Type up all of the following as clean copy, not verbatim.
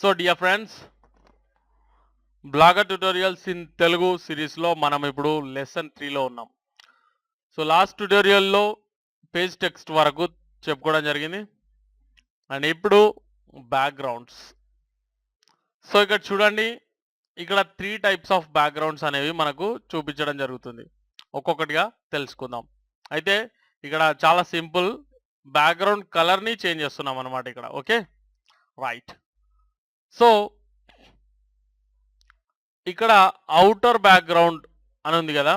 So dear friends, blogger tutorials in Telugu సిరీస్లో మనం ఇప్పుడు లెసన్ 3లో ఉన్నాం. సో లాస్ట్ ట్యుటోరియల్లో పేజ్ టెక్స్ట్ వరకు చెప్పుకోవడం జరిగింది. అండ్ ఇప్పుడు బ్యాక్గ్రౌండ్స్. సో ఇక్కడ చూడండి, ఇక్కడ 3 టైప్స్ ఆఫ్ బ్యాక్గ్రౌండ్స్ అనేవి మనకు చూపించడం జరుగుతుంది. ఒక్కొక్కటిగా తెలుసుకుందాం. అయితే ఇక్కడ చాలా సింపుల్, బ్యాక్గ్రౌండ్ కలర్ని చేంజ్ చేస్తున్నాం అనమాట ఇక్కడ. Okay, right. సో ఇక్కడ అవుటర్ బ్యాక్గ్రౌండ్ అని ఉంది కదా.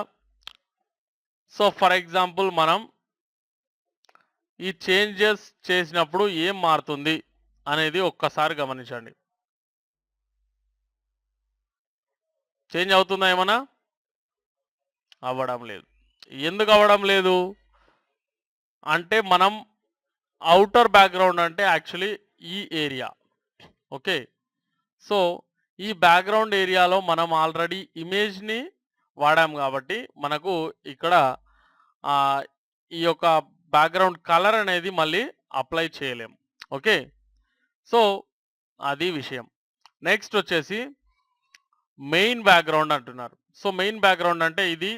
సో ఫర్ ఎగ్జాంపుల్ మనం ఈ చేంజెస్ చేసినప్పుడు ఏం మారుతుంది అనేది ఒక్కసారి గమనించండి. చేంజ్ అవుతుందా ఏమన్నా? అవ్వడం లేదు. ఎందుకు అవ్వడం లేదు అంటే, మనం అవుటర్ బ్యాక్గ్రౌండ్ అంటే యాక్చువల్లీ ఈ ఏరియా. ఓకే, సో ఈ బ్యాక్గ్రౌండ్ ఏరియాలో మనం ఆల్రెడీ ఇమేజ్ని వాడాం కాబట్టి మనకు ఇక్కడ ఈ యొక్క బ్యాక్గ్రౌండ్ కలర్ అనేది మళ్ళీ అప్లై చేయలేం. ఓకే, సో అది విషయం. నెక్స్ట్ వచ్చేసి మెయిన్ బ్యాక్గ్రౌండ్ అంటున్నారు. సో మెయిన్ బ్యాక్గ్రౌండ్ అంటే ఇది.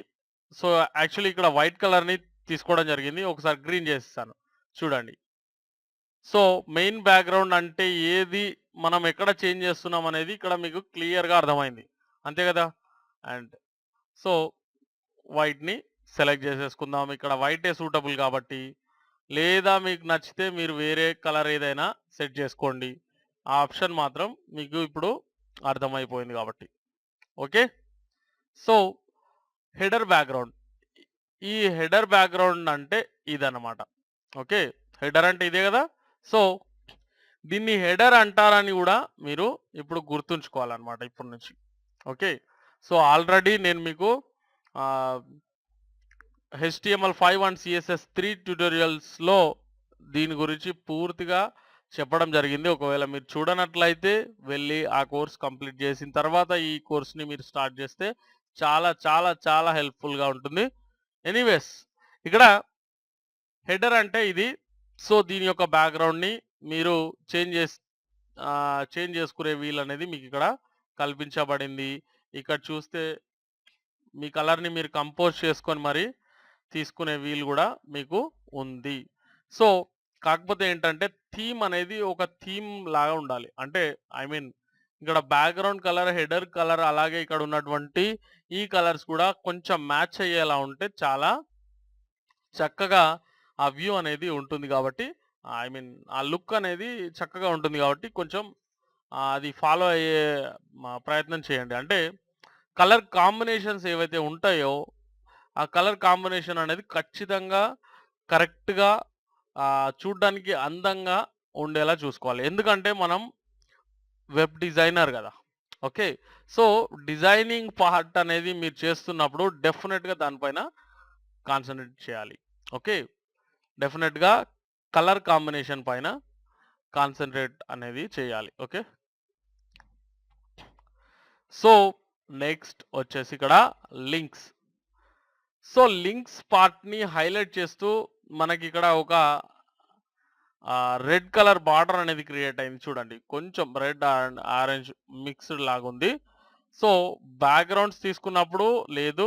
సో యాక్చువల్లీ ఇక్కడ వైట్ కలర్ని తీసుకోవడం జరిగింది. ఒకసారి గ్రీన్ చేస్తాను చూడండి. సో మెయిన్ బ్యాక్గ్రౌండ్ అంటే ఏది, మనం ఎక్కడ చేంజ్ చేస్తున్నాం అనేది ఇక్కడ మీకు క్లియర్గా అర్థమైంది, అంతే కదా. అండ్ సో వైట్ని సెలెక్ట్ చేసేసుకుందాం. ఇక్కడ వైటే సూటబుల్ కాబట్టి, లేదా మీకు నచ్చితే మీరు వేరే కలర్ ఏదైనా సెట్ చేసుకోండి. ఆ ఆప్షన్ మాత్రం మీకు ఇప్పుడు అర్థమైపోయింది కాబట్టి. Okay, so header background. ఈ హెడర్ బ్యాక్గ్రౌండ్ అంటే ఇదన్నమాట. ఓకే, హెడర్ అంటే ఇదే కదా. సో దీన్ని హెడర్ అంటారని కూడా మీరు ఇప్పుడు గుర్తుంచుకోవాలన్నమాట ఇప్పటి నుంచి. ఓకే, సో ఆల్రెడీ నేను మీకు HTML5 అండ్ CSS3 ట్యూటోరియల్స్లో దీని గురించి పూర్తిగా చెప్పడం జరిగింది. ఒకవేళ మీరు చూడనట్లయితే వెళ్ళి ఆ కోర్స్ కంప్లీట్ చేసిన తర్వాత ఈ కోర్స్ని మీరు స్టార్ట్ చేస్తే చాలా చాలా చాలా హెల్ప్ఫుల్గా ఉంటుంది. ఎనీవేస్, ఇక్కడ హెడర్ అంటే ఇది. సో దీని యొక్క బ్యాక్గ్రౌండ్ని మీరు చేంజ్ చేసుకునే వీల్ అనేది మీకు ఇక్కడ కల్పించబడింది. ఇక్కడ చూస్తే మీ కలర్ని మీరు కంపోజ్ చేసుకొని మరి తీసుకునే వీల్ కూడా మీకు ఉంది. సో కాకపోతే ఏంటంటే థీమ్ అనేది ఒక థీమ్ లాగా ఉండాలి. అంటే ఐ మీన్ ఇక్కడ బ్యాక్గ్రౌండ్ కలర్, హెడర్ కలర్, అలాగే ఇక్కడ ఉన్నటువంటి ఈ కలర్స్ కూడా కొంచెం మ్యాచ్ అయ్యేలా ఉంటే చాలా చక్కగా ఆ వ్యూ అనేది ఉంటుంది కాబట్టి, ఐ మీన్ ఆ లుక్ అనేది చక్కగా ఉంటుంది కాబట్టి కొంచెం అది ఫాలో అయ్యే ప్రయత్నం చేయండి. అంటే కలర్ కాంబినేషన్స్ ఏవైతే ఉంటాయో ఆ కలర్ కాంబినేషన్ అనేది ఖచ్చితంగా కరెక్ట్గా చూడ్డానికి అందంగా ఉండేలా చూసుకోవాలి. ఎందుకంటే మనం వెబ్ డిజైనర్ కదా. ఓకే, సో డిజైనింగ్ పార్ట్ అనేది మీరు చేస్తున్నప్పుడు డెఫినెట్గా దానిపైన కాన్సన్ట్రేట్ చేయాలి. ఓకే, డెఫినెట్గా కలర్ కాంబినేషన్ పైన కాన్సన్ట్రేట్ అనేది చేయాలి. ఓకే, సో నెక్స్ట్ వచ్చేసి ఇక్కడ లింక్స్. సో లింక్స్ పార్ట్ని హైలైట్ చేస్తూ మనకి ఇక్కడ ఒక రెడ్ కలర్ బార్డర్ అనేది క్రియేట్ అయింది చూడండి. కొంచెం రెడ్ అండ్ ఆరెంజ్ మిక్స్డ్ లాగా ఉంది. సో బ్యాక్గ్రౌండ్స్ తీసుకున్నప్పుడు లేదు,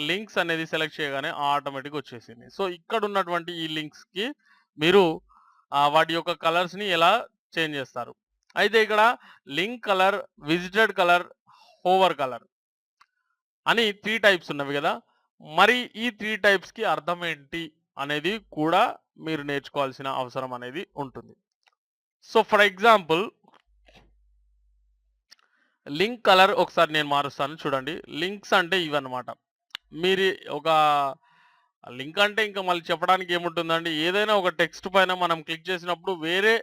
లింక్స్ అనేది సెలెక్ట్ చేయగానే ఆటోమేటిక్ వచ్చేసింది. సో ఇక్కడ ఉన్నటువంటి ఈ లింక్స్కి మీరు వాటి యొక్క కలర్స్ని ఎలా చేంజ్ చేస్తారు. అయితే ఇక్కడ link colour, visited colour, hover colour అని 3 టైప్స్ ఉన్నవి కదా. మరి ఈ 3 టైప్స్కి అర్థం ఏంటి అనేది కూడా మీరు నేర్చుకోవాల్సిన అవసరం అనేది ఉంటుంది. So for example link colour ఒకసారి నేను మారుస్తాను చూడండి. లింక్స్ అంటే ఇవన్నమాట. మీరు ఒక లింక్ అంటే ఇంకా మళ్ళీ చెప్పడానికి ఏముంటుందండి, ఏదైనా ఒక టెక్స్ట్ పైన మనం క్లిక్ చేసినప్పుడు వేరే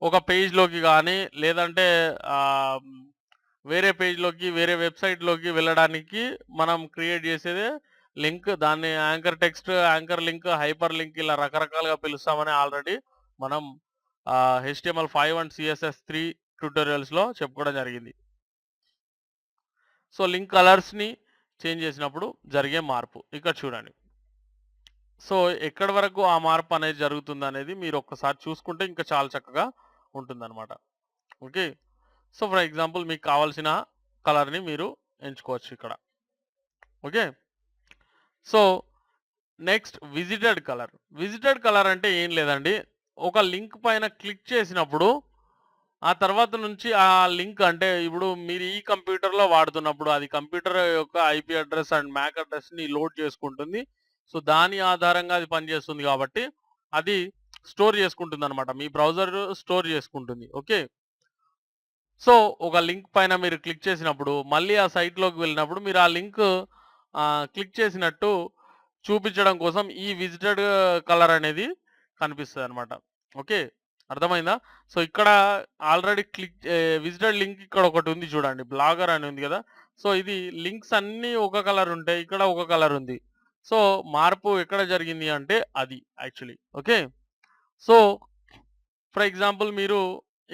ఒక పేజ్లోకి కానీ, లేదంటే వేరే పేజ్లోకి, వేరే వెబ్సైట్లోకి వెళ్ళడానికి మనం క్రియేట్ చేసేదే లింక్. దాన్ని anchor text, anchor link, hyper link ఇలా రకరకాలుగా పిలుస్తామని ఆల్రెడీ మనం HTML5 అండ్ CSS3 ట్యూటోరియల్స్లో చెప్పుకోవడం జరిగింది. సో లింక్ కలర్స్ని చేంజ్ చేసినప్పుడు జరిగే మార్పు ఇక్కడ చూడండి. సో ఎక్కడి వరకు ఆ మార్పు అనేది జరుగుతుంది అనేది మీరు ఒక్కసారి చూసుకుంటే ఇంకా చాలా చక్కగా ఉంటుందన్నమాట. ఓకే, సో ఫర్ ఎగ్జాంపుల్ మీకు కావాల్సిన కలర్ని మీరు ఎంచుకోవచ్చు ఇక్కడ. Okay. So next visited colour అంటే ఏం లేదండి, ఒక లింక్ పైన క్లిక్ చేసినప్పుడు ఆ తర్వాత నుంచి ఆ లింక్ అంటే ఇప్పుడు మీరు ఈ కంప్యూటర్లో వాడుతున్నప్పుడు అది కంప్యూటర్ యొక్క ఐపీ అడ్రస్ అండ్ మ్యాక్ అడ్రస్ని లోడ్ చేసుకుంటుంది. సో దాని ఆధారంగా అది పనిచేస్తుంది కాబట్టి అది స్టోర్ చేసుకుంటుంది అనమాట, మీ బ్రౌజర్ స్టోర్ చేసుకుంటుంది. ఓకే. సో ఒక లింక్ పైన మీరు క్లిక్ చేసినప్పుడు మళ్ళీ ఆ సైట్లోకి వెళ్ళినప్పుడు మీరు ఆ లింక్ క్లిక్ చేసినట్టు చూపించడం కోసం ఈ విజిటెడ్ కలర్ అనేది కనిపిస్తుంది అనమాట. ఓకే, అర్థమైందా? సో ఇక్కడ ఆల్రెడీ విజిటెడ్ లింక్ ఇక్కడ ఒకటి ఉంది చూడండి, బ్లాగర్ అని ఉంది కదా. సో ఇది లింక్స్ అన్నీ ఒక కలర్ ఉంటాయి, ఇక్కడ ఒక కలర్ ఉంది. సో మార్పు ఎక్కడ జరిగింది అంటే అది actually. Okay. So for example మీరు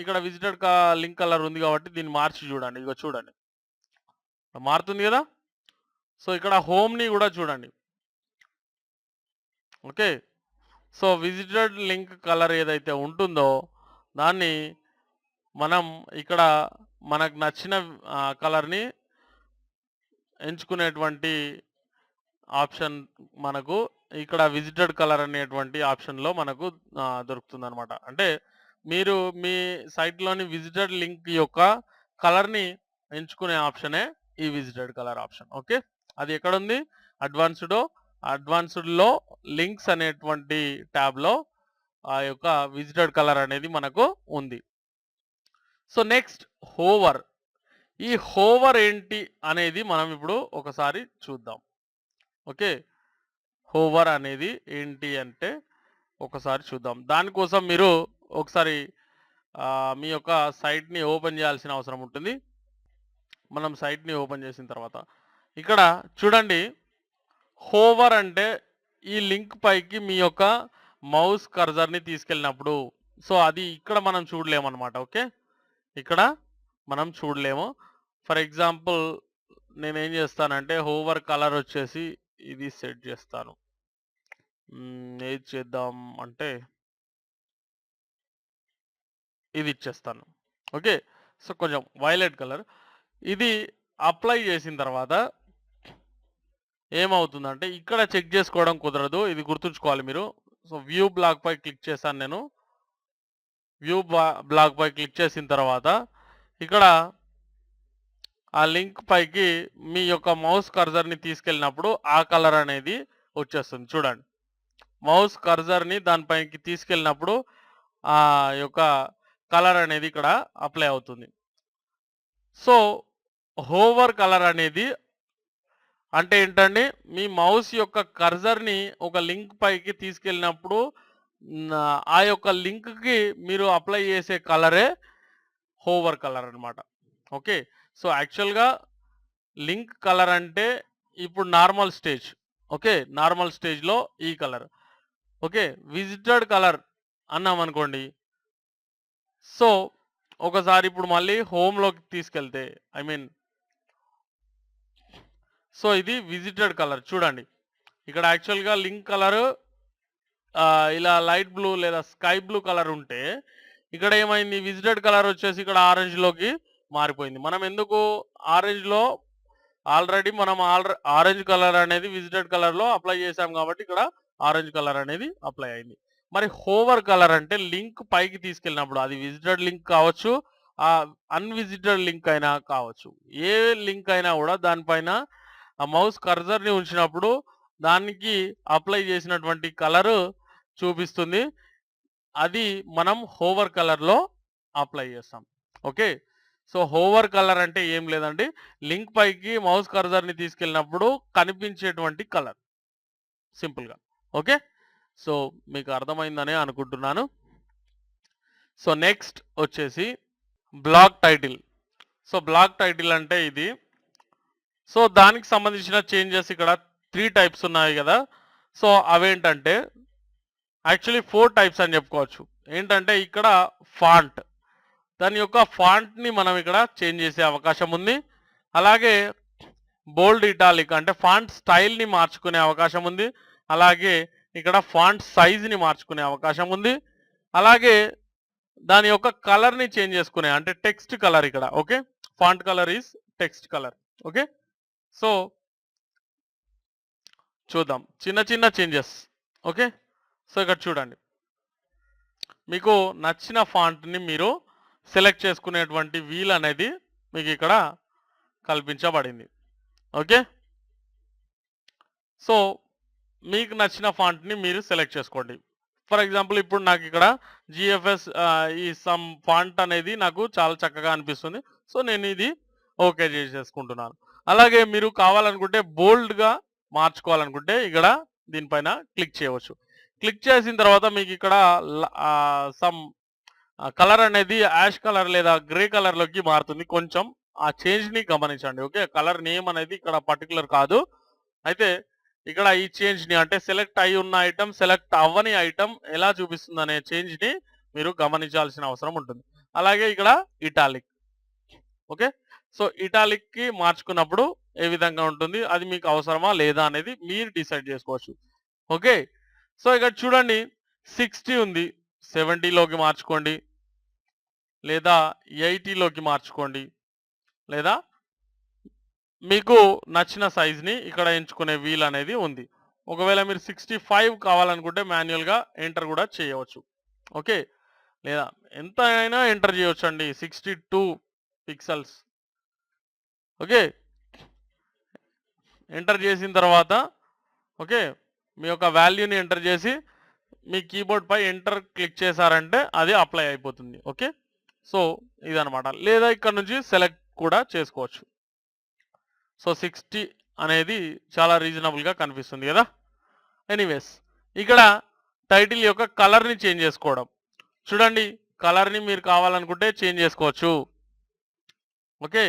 ఇక్కడ విజిటెడ్ లింక్ కలర్ ఉంది కాబట్టి దీన్ని మార్చి చూడండి. ఇగో చూడండి, మారుతుంది కదా. సో ఇక్కడ హోమ్ని కూడా చూడండి. Okay. So visited link colour ఏదైతే ఉంటుందో దాన్ని మనం ఇక్కడ మనకు నచ్చిన కలర్ని ఎంచుకునేటువంటి ఆప్షన్ మనకు ఇక్కడ విజిటెడ్ కలర్ అనేటువంటి ఆప్షన్లో మనకు దొరుకుతుంది అనమాట. అంటే మీరు మీ సైట్లోని విజిటెడ్ లింక్ యొక్క కలర్ని ఎంచుకునే ఆప్షనే ఈ విజిటెడ్ కలర్ ఆప్షన్. ఓకే, అది ఎక్కడుంది? అడ్వాన్స్డ్లో లింక్స్ అనేటువంటి ట్యాబ్లో ఆ యొక్క విజిటెడ్ కలర్ అనేది మనకు ఉంది. So next hover. ఈ హోవర్ ఏంటి అనేది మనం ఇప్పుడు ఒకసారి చూద్దాం. ఓకే, హోవర్ అనేది ఏంటి అంటే ఒకసారి చూద్దాం. దానికోసం మీరు ఒకసారి మీ యొక్క సైట్ని ఓపెన్ చేయాల్సిన అవసరం ఉంటుంది. మనం సైట్ని ఓపెన్ చేసిన తర్వాత ఇక్కడ చూడండి, హోవర్ అంటే ఈ లింక్ పైకి మీ యొక్క మౌస్ కర్జర్ని తీసుకెళ్ళినప్పుడు, సో అది ఇక్కడ మనం చూడలేమన్నమాట. ఓకే, ఇక్కడ మనం చూడలేము. ఫర్ ఎగ్జాంపుల్ నేనేం చేస్తానంటే హోవర్ కలర్ వచ్చేసి ఇది సెట్ చేస్తాను. ఏది చేద్దాం అంటే ఇది ఇచ్చేస్తాను. ఓకే. సో కొంచెం వైలెట్ కలర్ ఇది అప్లై చేసిన తర్వాత ఏమవుతుందంటే ఇక్కడ చెక్ చేసుకోవడం కుదరదు, ఇది గుర్తుంచుకోవాలి మీరు. సో వ్యూ బ్లాక్ పై క్లిక్ చేశాను నేను. వ్యూ బ్లాక్ పై క్లిక్ చేసిన తర్వాత ఇక్కడ ఆ లింక్ పైకి మీ యొక్క మౌస్ కర్జర్ని తీసుకెళ్ళినప్పుడు ఆ కలర్ అనేది వచ్చేస్తుంది. చూడండి, మౌస్ కర్జర్ని దానిపైకి తీసుకెళ్ళినప్పుడు ఆ యొక్క కలర్ అనేది ఇక్కడ అప్లై అవుతుంది. సో హోవర్ కలర్ అనేది అంటే ఏంటండి, మీ మౌస్ యొక్క కర్జర్ని ఒక లింక్ పైకి తీసుకెళ్ళినప్పుడు ఆ యొక్క లింక్కి మీరు అప్లై చేసే కలరే హోవర్ కలర్ అనమాట. ఓకే. సో యాక్చువల్గా లింక్ కలర్ అంటే ఇప్పుడు నార్మల్ స్టేజ్. ఓకే, నార్మల్ స్టేజ్లో ఈ కలర్. ఓకే, విజిటెడ్ కలర్ అన్నాం అనుకోండి. సో ఒకసారి ఇప్పుడు మళ్ళీ హోమ్లోకి తీసుకెళ్తే సో ఇది విజిటెడ్ కలర్ చూడండి. ఇక్కడ యాక్చువల్గా లింక్ కలర్ ఇలా లైట్ బ్లూ లేదా స్కై బ్లూ కలర్ ఉంటే ఇక్కడ ఏమైంది, విజిటెడ్ కలర్ వచ్చేసి ఇక్కడ ఆరెంజ్లోకి మారిపోయింది. మనం ఎందుకు ఆరెంజ్లో ఆల్రెడీ మనం ఆరెంజ్ కలర్ అనేది విజిటెడ్ కలర్లో అప్లై చేసాం కాబట్టి ఇక్కడ ఆరెంజ్ కలర్ అనేది అప్లై అయింది. మరి హోవర్ కలర్ అంటే లింక్ పైకి తీసుకెళ్ళినప్పుడు అది విజిటెడ్ లింక్ కావచ్చు, అన్విజిటెడ్ లింక్ అయినా కావచ్చు, ఏ లింక్ అయినా కూడా దానిపైన ఆ మౌస్ కర్జర్ని ఉంచినప్పుడు దానికి అప్లై చేసినటువంటి కలరు చూపిస్తుంది. అది మనం హోవర్ కలర్లో అప్లై చేస్తాం. ఓకే. సో హోవర్ కలర్ అంటే ఏం లేదండి, లింక్ పైకి మౌస్ కర్జర్ని తీసుకెళ్ళినప్పుడు కనిపించేటువంటి కలర్, సింపుల్గా. ఓకే, సో మీకు అర్థమైందనే అనుకుంటున్నాను. సో నెక్స్ట్ వచ్చేసి block title. So block title అంటే ఇది. సో దానికి సంబంధించిన చేంజెస్ ఇక్కడ 3 టైప్స్ ఉన్నాయి కదా. సో అవేంటంటే యాక్చువల్లీ 4 టైప్స్ అని చెప్పుకోవచ్చు. ఏంటంటే ఇక్కడ ఫాంట్, దాని యొక్క ఫాంట్ని మనం ఇక్కడ చేంజ్ చేసే అవకాశం ఉంది. అలాగే బోల్డ్ ఇటాలిక్ అంటే ఫాంట్ స్టైల్ని మార్చుకునే అవకాశం ఉంది. అలాగే ఇక్కడ ఫాంట్ సైజ్ని మార్చుకునే అవకాశం ఉంది. అలాగే దాని యొక్క కలర్ని చేంజ్ చేసుకునే అంటే టెక్స్ట్ కలర్ ఇక్కడ. Okay, font colour is text colour. Okay, so చూద్దాం చిన్న చిన్న చేంజెస్. ఓకే, సో ఇక్కడ చూడండి, మీకు నచ్చిన ఫాంట్ని మీరు సెలెక్ట్ చేసుకునేటువంటి వీల్ అనేది మీకు ఇక్కడ కల్పించబడింది. ఓకే, సో మీకు నచ్చిన ఫాంట్ని మీరు సెలెక్ట్ చేసుకోండి. ఫర్ ఎగ్జాంపుల్ ఇప్పుడు నాకు ఇక్కడ జిఎఫ్ఎస్ ఈ సమ్ ఫాంట్ అనేది నాకు చాలా చక్కగా అనిపిస్తుంది. సో నేను ఇది ఓకే చేసేసుకుంటున్నాను. అలాగే మీరు కావాలనుకుంటే బోల్డ్గా మార్చుకోవాలనుకుంటే ఇక్కడ దీనిపైన క్లిక్ చేయవచ్చు. క్లిక్ చేసిన తర్వాత మీకు ఇక్కడ సమ్ కలర్ అనేది యాష్ కలర్ లేదా గ్రే కలర్లోకి మారుతుంది. కొంచెం ఆ చేంజ్ని గమనించండి. ఓకే, కలర్ నేమ్ అనేది ఇక్కడ పర్టికులర్ కాదు. అయితే ఇక్కడ ఈ చేంజ్ని అంటే సెలెక్ట్ అయి ఉన్న ఐటమ్ సెలెక్ట్ అవ్వని ఐటమ్ ఎలా చూపిస్తుంది అనే చేంజ్ని మీరు గమనించాల్సిన అవసరం ఉంటుంది. అలాగే ఇక్కడ ఇటాలిక్. ఓకే, సో ఇటాలిక్కి మార్చుకున్నప్పుడు ఏ విధంగా ఉంటుంది, అది మీకు అవసరమా లేదా అనేది మీరు డిసైడ్ చేసుకోవచ్చు. ఓకే, సో ఇక్కడ చూడండి 60 ఉంది, 70లోకి మార్చుకోండి, లేదా 80లోకి మార్చుకోండి, లేదా మీకు నచ్చిన సైజ్ని ఇక్కడ ఎంచుకునే వీల్ అనేది ఉంది. ఒకవేళ మీరు 65 కావాలనుకుంటే మాన్యువల్గా ఎంటర్ కూడా చేయవచ్చు. ఓకే, లేదా ఎంత అయినా ఎంటర్ చేయవచ్చు అండి, 62 పిక్సెల్స్. ఓకే, ఎంటర్ చేసిన తర్వాత ఓకే మీ యొక్క వాల్యూని ఎంటర్ చేసి మీ కీబోర్డ్ పై ఎంటర్ క్లిక్ చేశారంటే అది అప్లై అయిపోతుంది. ఓకే, సో ఇదనమాట. లేదా ఇక్కడ నుంచి సెలెక్ట్ కూడా చేసుకోవచ్చు. సో 60 అనేది చాలా రీజనబుల్గా కనిపిస్తుంది కదా. ఎనీవేస్, ఇక్కడ టైటిల్ యొక్క కలర్ని చేంజ్ చేసుకోవడం. చూడండి, కలర్ని మీరు కావాలనుకుంటే చేంజ్ చేసుకోవచ్చు. ఓకే,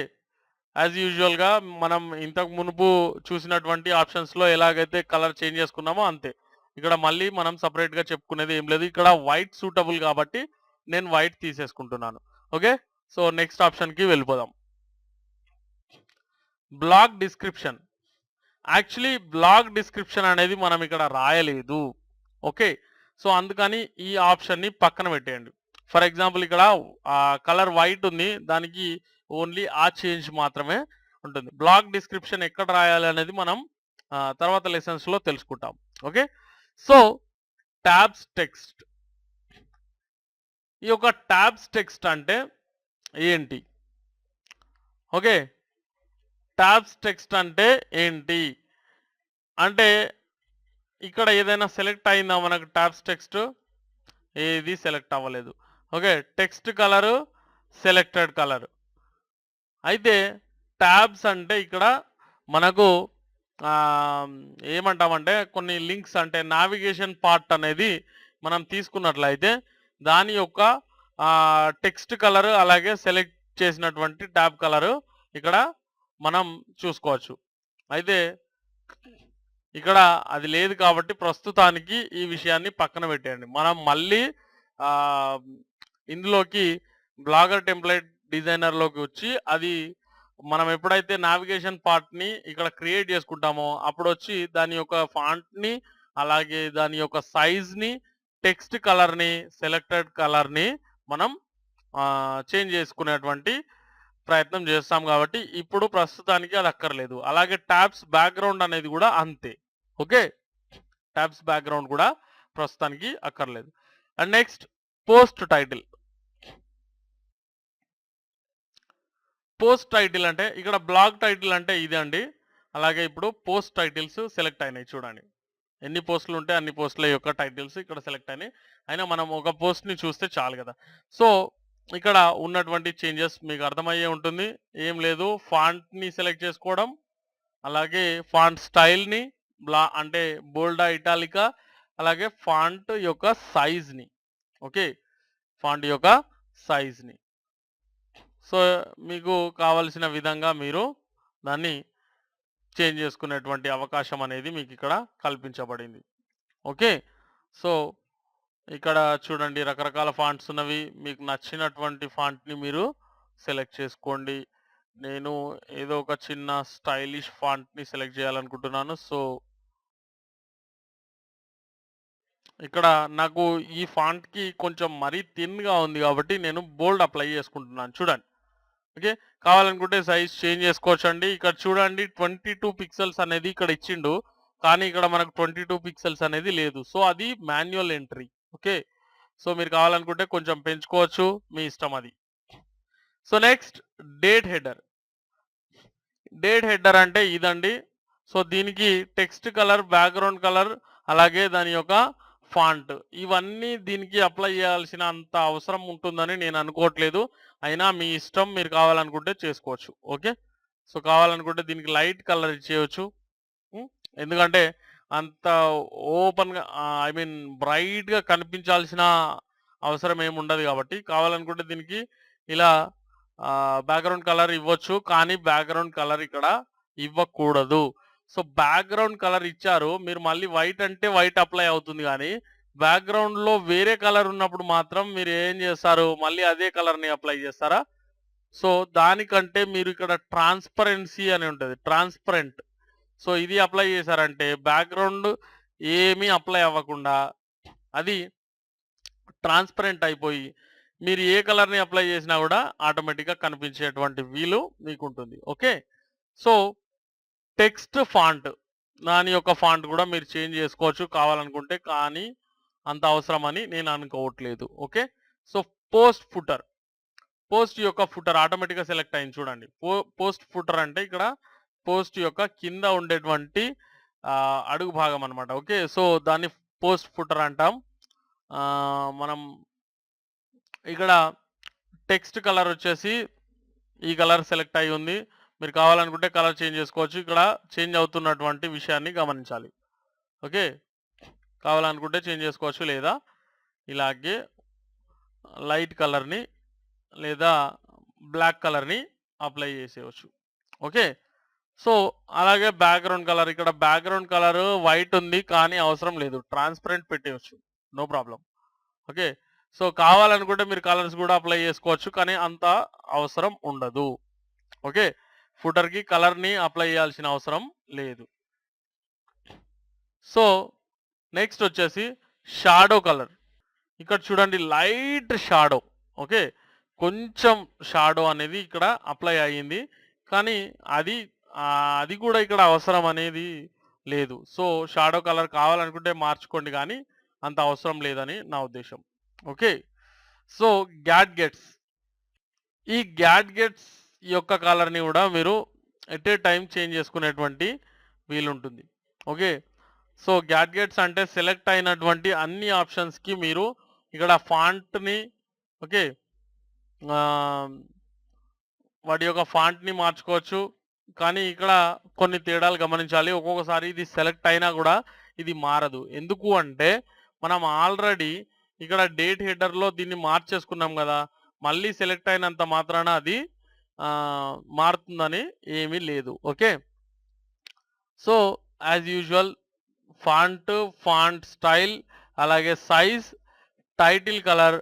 యాజ్ యూజువల్గా మనం ఇంతకు మునుపు చూసినటువంటి ఆప్షన్స్లో ఎలాగైతే కలర్ చేంజ్ చేసుకున్నామో అంతే. ఇక్కడ మళ్ళీ మనం సపరేట్గా చెప్పుకునేది ఏం లేదు. ఇక్కడ వైట్ సూటబుల్ కాబట్టి నేను వైట్ తీసేసుకుంటున్నాను. ఓకే, సో నెక్స్ట్ ఆప్షన్కి వెళ్ళిపోదాం. Blog description. Actually blog description అనేది మనం ఇక్కడ రాయలేదు. ఓకే, సో అందుకని ఈ ఆప్షన్ని పక్కన పెట్టేయండి. ఫర్ ఎగ్జాంపుల్ ఇక్కడ కలర్ వైట్ ఉంది, దానికి ఓన్లీ ఆ చేంజ్ మాత్రమే ఉంటుంది. బ్లాగ్ డిస్క్రిప్షన్ ఎక్కడ రాయాలి అనేది మనం తర్వాత లెసన్స్లో తెలుసుకుంటాం. Okay, so tabs text. ఈ యొక్క ట్యాబ్స్ టెక్స్ట్ అంటే ఏంటి? ఓకే, ట్యాబ్స్ టెక్స్ట్ అంటే ఏంటి అంటే ఇక్కడ ఏదైనా సెలెక్ట్ అయిందా మనకు ట్యాబ్స్ టెక్స్ట్? ఏది సెలెక్ట్ అవ్వలేదు. Okay, text colour selected colour. అయితే ట్యాబ్స్ అంటే ఇక్కడ మనకు ఏమంటామంటే కొన్ని లింక్స్ అంటే నావిగేషన్ పార్ట్ అనేది మనం తీసుకున్నట్లయితే దాని యొక్క టెక్స్ట్ కలర్ అలాగే సెలెక్ట్ చేసినటువంటి ట్యాబ్ కలరు ఇక్కడ మనం చూసుకోవచ్చు. అయితే ఇక్కడ అది లేదు కాబట్టి ప్రస్తుతానికి ఈ విషయాన్ని పక్కన పెట్టేయండి. మనం మళ్ళీ ఇందులోకి బ్లాగర్ టెంప్లెట్ డిజైనర్లోకి వచ్చి అది మనం ఎప్పుడైతే నావిగేషన్ పార్ట్ని ఇక్కడ క్రియేట్ చేసుకుంటామో అప్పుడు వచ్చి దాని యొక్క ఫాంట్ని అలాగే దాని యొక్క సైజ్ని టెక్స్ట్ కలర్ని సెలెక్టెడ్ కలర్ని మనం చేంజ్ చేసుకునేటువంటి ప్రయత్నం చేస్తాం. కాబట్టి ఇప్పుడు ప్రస్తుతానికి అది అక్కర్లేదు. అలాగే ట్యాబ్స్ బ్యాక్గ్రౌండ్ అనేది కూడా అంతే. ఓకే, ట్యాబ్స్ బ్యాక్గ్రౌండ్ కూడా ప్రస్తుతానికి అక్కర్లేదు. And next post title. Post title అంటే ఇక్కడ బ్లాగ్ టైటిల్ అంటే ఇది అండి. అలాగే ఇప్పుడు పోస్ట్ టైటిల్స్ సెలెక్ట్ అయినాయి. చూడండి, ఎన్ని పోస్టులు ఉంటే అన్ని పోస్టుల యొక్క టైటిల్స్ ఇక్కడ సెలెక్ట్ అయినాయి. అయినా మనం ఒక పోస్ట్ని చూస్తే చాలు కదా. సో ఇక్కడ ఉన్నటువంటి చేంజెస్ మీకు అర్థమయ్యే ఉంటుంది. ఏం లేదు, ఫాంట్ని సెలెక్ట్ చేసుకోవడం, అలాగే ఫాంట్ స్టైల్ని అంటే బోల్డా ఇటాలికా, అలాగే ఫాంట్ యొక్క సైజ్ని. ఓకే, ఫాంట్ యొక్క సైజ్ని సో మీకు కావలసిన విధంగా మీరు దాన్ని చేంజ్ చేసుకునేటువంటి అవకాశం అనేది మీకు ఇక్కడ కల్పించబడింది. ఓకే, సో ఇక్కడ చూడండి రకరకాల ఫాంట్స్ ఉన్నవి. మీకు నచ్చినటువంటి ఫాంట్ని మీరు సెలెక్ట్ చేసుకోండి. నేను ఏదో ఒక చిన్న స్టైలిష్ ఫాంట్ని సెలెక్ట్ చేయాలనుకుంటున్నాను. సో ఇక్కడ నాకు ఈ ఫాంట్‌కి కొంచెం మరీ థిన్‌గా ఉంది కాబట్టి నేను బోల్డ్ అప్లై చేసుకుంటున్నాను చూడండి. ఓకే. కావాలనుకుంటే సైజ్ చేంజ్ చేసుకోవచ్చండి. ఇక్కడ చూడండి 22 పిక్సెల్స్ అనేది ఇక్కడ ఇచ్చిండు. కానీ ఇక్కడ మనకు 22 పిక్సెల్స్ అనేది లేదు. సో, అది మాన్యువల్ ఎంట్రీ. ఓకే. సో, మీరు కావాలనుకుంటే కొంచెం పెంచుకోవచ్చు. మీ ఇష్టం అది. So, next date header. Date header అంటే ఇదండి. సో, దీనికి టెక్స్ట్ కలర్, బ్యాక్‌గ్రౌండ్ కలర్ అలాగే దాని యొక్క ఫాంట్ ఇవన్నీ దీనికి అప్లై చేయాల్సిన అంత అవసరం ఉంటుందని నేను అనుకోవట్లేదు. అయినా మీ ఇష్టం మీరు కావాలనుకుంటే చేసుకోవచ్చు. ఓకే. సో, కావాలనుకుంటే దీనికి లైట్ కలర్ ఇచ్చేయొచ్చు. ఎందుకంటే అంత ఓపెన్‌గా ఐ మీన్ బ్రైట్‌గా కనిపించాల్సిన అవసరం ఏముండదు కాబట్టి కావాలనుకుంటే దీనికి ఇలా బ్యాక్‌గ్రౌండ్ కలర్ ఇవ్వచ్చు. కానీ బ్యాక్‌గ్రౌండ్ కలర్ ఇక్కడ ఇవ్వకూడదు. సో, బ్యాక్‌గ్రౌండ్ కలర్ ఇచ్చారు. మీరు మళ్ళీ వైట్ అంటే వైట్ అప్లై అవుతుంది గానీ, బ్యాక్‌గ్రౌండ్‌లో వేరే కలర్ ఉన్నప్పుడు మాత్రం మీరు ఏం చేస్తారు? మళ్ళీ అదే కలర్‌ని అప్లై చేస్తారా? సో, దానికంటే మీరు ఇక్కడ ట్రాన్స్‌పరెన్సీ అని ఉంటది. ట్రాన్స్‌పరెంట్. సో, ఇది అప్లై చేశారంటే బ్యాక్‌గ్రౌండ్ ఏమీ అప్లై అవ్వకుండా అది ట్రాన్స్‌పరెంట్ అయిపోయి మీరు ఏ కలర్‌ని అప్లై చేసినా గూడా ఆటోమేటిక్‌గా కనిపించేటువంటి వీలు మీకుంటుంది. ఓకే. సో, టెక్స్ట్ ఫాంట్ దాని యొక్క ఫాంట్ గూడా మీరు చేంజ్ చేసుకోవచ్చు కావాలనుకుంటే. కానీ అంత అవసరమని నేను అనుకోవట్లేదు. Okay. So, post footer. Post యొక్క ఫుటర్ ఆటోమేటిక్‌గా సెలెక్ట్ అయింది చూడండి. పోస్ట్ ఫుటర్ అంటే ఇక్కడ పోస్ట్ యొక్క కింద ఉండేటువంటి అడుగు భాగం అన్నమాట. ఓకే. సో, దాన్ని పోస్ట్ ఫుటర్ అంటాం. మనం ఇక్కడ టెక్స్ట్ కలర్ వచ్చేసి ఈ కలర్ సెలెక్ట్ అయ్యి ఉంది. మీరు కావాలనుకుంటే కలర్ చేంజ్ చేసుకోవచ్చు. ఇక్కడ చేంజ్ అవుతున్నటువంటి విషయాన్ని గమనించాలి. ఓకే. కావాలనుకుంటే చేంజ్ చేసుకోవచ్చు. లేదా ఇలాగే లైట్ కలర్‌ని లేదా బ్లాక్ కలర్‌ని అప్లై చేసేయవచ్చు. ఓకే. సో, అలాగే బ్యాక్‌గ్రౌండ్ కలర్ ఇక్కడ బ్యాక్‌గ్రౌండ్ కలర్ వైట్ ఉంది. కానీ అవసరం లేదు. ట్రాన్స్‌పరెంట్ పెట్టేయొచ్చు. No problem. ఓకే. సో, కావాలనుకుంటే మీరు కలర్స్ కూడా అప్లై చేసుకోవచ్చు. కానీ అంత అవసరం ఉండదు. ఓకే. ఫుటర్‌కి కలర్‌ని అప్లై చేయాల్సిన అవసరం లేదు. సో, నెక్స్ట్ వచ్చేసి షాడో కలర్. ఇక్కడ చూడండి లైట్ షాడో. ఓకే. కొంచెం షాడో అనేది ఇక్కడ అప్లై అయ్యింది. కానీ అది అది కూడా ఇక్కడ అవసరం అనేది లేదు. సో, షాడో కలర్ కావాలనుకుంటే మార్చుకోండి గానీ అంత అవసరం లేదని నా ఉద్దేశ్యం. ఓకే. So, gadgets. ఈ గ్యాడ్గెట్స్ యొక్క కలర్‌ని గూడా మీరు ఎట్ ఏ టైమ్ చేంజ్ చేసుకునేటువంటి వీలుంటుంది. ఓకే. సో, గ్యాడ్గెట్స్ అంటే సెలెక్ట్ అయినటువంటి అన్ని ఆప్షన్స్‌కి మీరు ఇక్కడ ఫాంట్‌ని ఓకే. ఆహ్, వాటి యొక్క ఫాంట్‌ని మార్చుకోవచ్చు. కానీ ఇక్కడ కొన్ని తేడాలు గమనించాలి. ఒక్కొక్కసారి ఇది సెలెక్ట్ అయినా గూడా ఇది మారదు. ఎందుకు అంటే మనం ఆల్రెడీ ఇక్కడ డేట్ హెడర్‌లో దీన్ని మార్చేసుకున్నాం గదా! మళ్ళీ సెలెక్ట్ అయినంత మాత్రాన అది మారుతుందని ఏమీ లేదు. Okay. So, as usual font style అలాగే size, title colour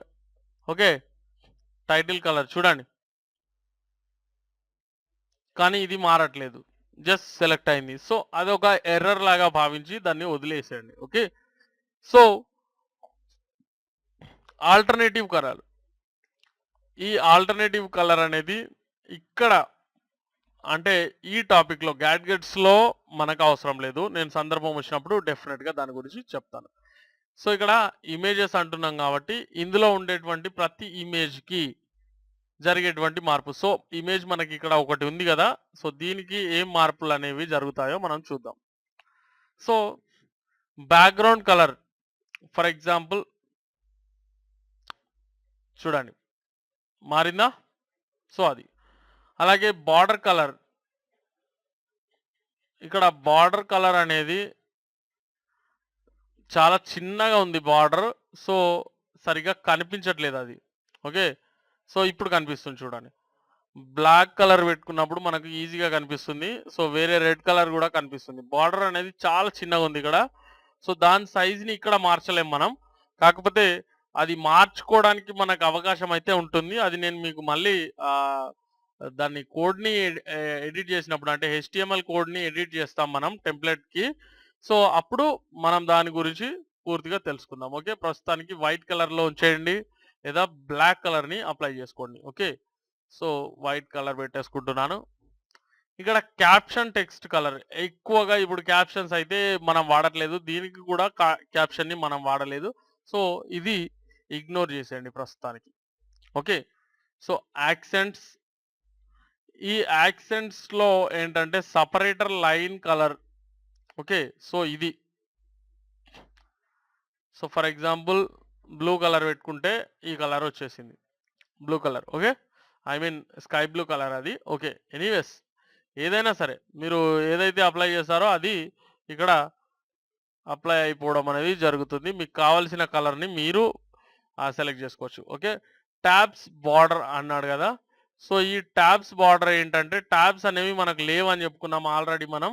okay. Title colour చూడండి. కానీ ఇది మారట్లేదు. జస్ట్ సెలెక్ట్ అయింది. సో, అదొక ఎర్రర్ లాగా భావించి దాన్ని వదిలేసేయండి. ఓకే. So, alternative colour. ఈ ఆల్టర్‌నేటివ్ కలర్ అనేది ఇక్కడ అంటే ఈ టాపిక్‌లో గ్యాడ్గెట్స్‌లో మనకు అవసరం లేదు. నేను సందర్భం వచ్చినప్పుడు డెఫినిట్‌గా దాని గురించి చెప్తాను. సో, ఇక్కడ ఇమేజెస్ అంటున్నాం కాబట్టి ఇందులో ఉండేటువంటి ప్రతి ఇమేజ్‌కి జరిగేటువంటి మార్పు. సో, ఇమేజ్ మనకి ఇక్కడ ఒకటి ఉంది గదా! సో, దీనికి ఏం మార్పులనేవి జరుగుతాయో మనం చూద్దాం. So, background colour for example చూడండి. మారిందా? సో, అది. అలాగే బార్డర్ కలర్. ఇక్కడ బార్డర్ కలర్ అనేది చాలా చిన్నగా ఉంది బార్డర్. సో, సరిగ్గా కనిపించట్లేదు అది. ఓకే. సో, ఇప్పుడు కనిపిస్తుంది చూడండి. బ్లాక్ కలర్ పెట్టుకున్నప్పుడు మనకు ఈజీగా కనిపిస్తుంది. సో, వేరే రెడ్ కలర్ గూడా కనిపిస్తుంది. బార్డర్ అనేది చాలా చిన్నగుంది ఇక్కడ. సో, దాని సైజ్‌ని ఇక్కడ మార్చలేం మనం. కాకపోతే అది మార్చుకోవడానికి మనకు అవకాశం అయితే ఉంటుంది. అది నేను మీకు మళ్ళీ దాన్ని కోడ్‌ని ఎడిట్ చేసినప్పుడు అంటే హెచ్‌టీఎంఎల్ కోడ్‌ని ఎడిట్ చేస్తాం మనం టెంప్లేట్‌కి. సో, అప్పుడు మనం దాని గురించి పూర్తిగా తెలుసుకుందాం. ఓకే. ప్రస్తుతానికి వైట్ కలర్‌లో ఉంచేయండి. లేదా బ్లాక్ కలర్‌ని అప్లై చేసుకోండి. ఓకే. సో, వైట్ కలర్ పెట్టేసుకుంటున్నాను. ఇక్కడ క్యాప్షన్ టెక్స్ట్ కలర్ ఎక్కువగా ఇప్పుడు క్యాప్షన్స్ అయితే మనం వాడట్లేదు. దీనికి కూడా క్యాప్షన్‌ని మనం వాడలేదు. సో, ఇది ఇగ్నోర్ చేసేయండి ప్రస్తుతానికి. ఓకే. సో, యాక్సెంట్స్ ఈ యాక్సెంట్స్‌లో ఏంటంటే separator line colour. Okay. So, ఇది. So, for example blue colour పెట్టుకుంటే ఈ కలర్ వచ్చేసింది. Blue colour. Okay. I mean sky blue colour అది. ఓకే. ఎనీవేస్ ఏదైనా సరే మీరు ఏదైతే అప్లై చేశారో అది ఇక్కడ అప్లై అయిపోవడం అనేది జరుగుతుంది. మీకు కావాల్సిన కలర్‌ని మీరు సెలెక్ట్ చేసుకోవచ్చు. ఓకే. ట్యాబ్స్ బార్డర్ అన్నాడు గదా! సో, ఈ ట్యాబ్స్ బార్డర్ ఏంటంటే ట్యాబ్స్ అనేవి మనకు లేవని చెప్పుకున్నాం ఆల్రెడీ మనం.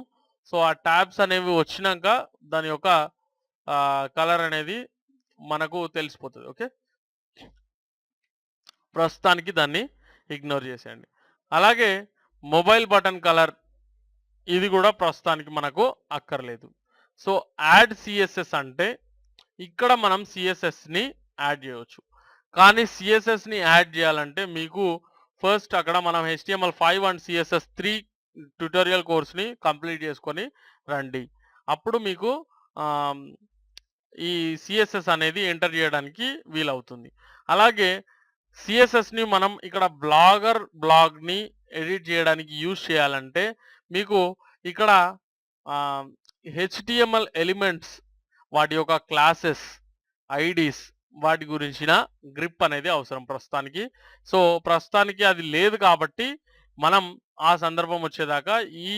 సో, ఆ ట్యాబ్స్ అనేవి వచ్చినంక దాని యొక్క కలర్ అనేది మనకు తెలిసిపోతది. ఓకే. ప్రస్తుతానికి దాన్ని ఇగ్నోర్ చేసేయండి. అలాగే మొబైల్ బటన్ కలర్ ఇది గూడా ప్రస్తుతానికి మనకు అక్కర్లేదు. సో, యాడ్ సీఎస్ఎస్ అంటే ఇక్కడ మనం సీఎస్ఎస్‌ని యాడ్ జేయొచ్చు. కానీ సీఎస్ఎస్‌ని యాడ్ జేయాలంటే మీకు ఫస్ట్ అక్కడ మనం HTML5 and CSS3 tutorial కోర్స్‌ని complete చేసుకొని రండి. అప్పుడు మీకు ఆహ్, ఈ సీఎస్ఎస్ అనేది ఎంటర్ జేయడానికి వీలవుతుంది. అలాగే సీఎస్ఎస్‌ని మనం ఇక్కడ బ్లాగ్‌ని ఎడిట్ జేయడానికి యూజ్ చేయాలంటే మీకు ఇక్కడ ఆహ్, HTML ఎలిమెంట్స్ వాటి యొక్క క్లాసెస్, ఐడీస్ వాటి గురించిన గ్రిప్ అనేది అవసరం ప్రస్తుతానికి. సో, ప్రస్తుతానికి అది లేదు కాబట్టి మనం ఆ సందర్భం వచ్చేదాకా ఈ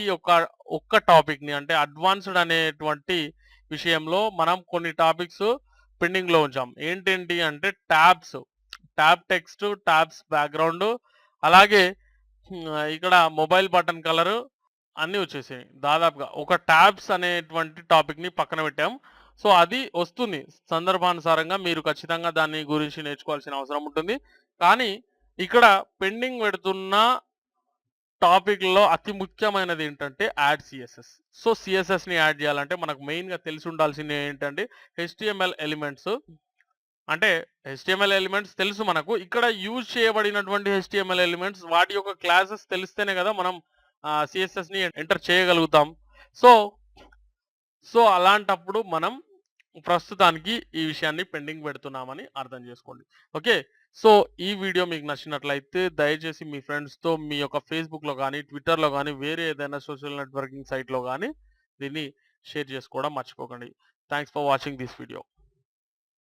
ఒక్క టాపిక్‌ని అంటే అడ్వాన్స్‌డ్ అనేటువంటి విషయంలో మనం కొన్ని టాపిక్స్ పెండింగ్‌లో ఉంచాం. ఏంటేంటి అంటే ట్యాబ్ టెక్స్ట్, ట్యాబ్స్ బ్యాక్‌గ్రౌండ్ అలాగే ఇక్కడ మొబైల్ బటన్ కలరు అన్నీ వచ్చేసాయి. దాదాపుగా ఒక ట్యాబ్స్ అనేటువంటి టాపిక్‌ని పక్కన పెట్టాం. సో, అది వస్తుంది. సందర్భానుసారంగా మీరు ఖచ్చితంగా దాని గురించి నేర్చుకోవాల్సిన అవసరం ఉంటుంది. కానీ ఇక్కడ పెండింగ్ పెడుతున్న టాపిక్‌లో అతి ముఖ్యమైనది ఏంటంటే యాడ్ సీఎస్ఎస్. సో, సీఎస్ఎస్‌ని యాడ్ చేయాలంటే మనకు మెయిన్‌గా తెలిసి ఉండాల్సింది ఏంటంటే HTML ఎలిమెంట్స్. అంటే HTML ఎలిమెంట్స్ తెలుసు మనకు. ఇక్కడ యూజ్ చేయబడినటువంటి HTML ఎలిమెంట్స్ వాటి యొక్క క్లాసెస్ తెలిస్తేనే కదా మనం సీఎస్ఎస్‌ని ఎంటర్ చేయగలుగుతాం. సో, అలాంటప్పుడు మనం ప్రస్తుతానికి ఈ విషయాన్ని పెండింగ్ పెడుతున్నామని అర్థం చేసుకోండి. ఓకే. సో, ఈ వీడియో మీకు నచ్చినట్లయితే దయచేసి మీ ఫ్రెండ్స్‌తో మీ యొక్క ఫేస్‌బుక్‌లో గాని, ట్విట్టర్‌లో గాని, వేరే ఏదైనా సోషల్ నెట్వర్కింగ్ సైట్‌లో గాని దీన్ని షేర్ చేసుకోవడం మర్చిపోకండి. Thanks for watching this video.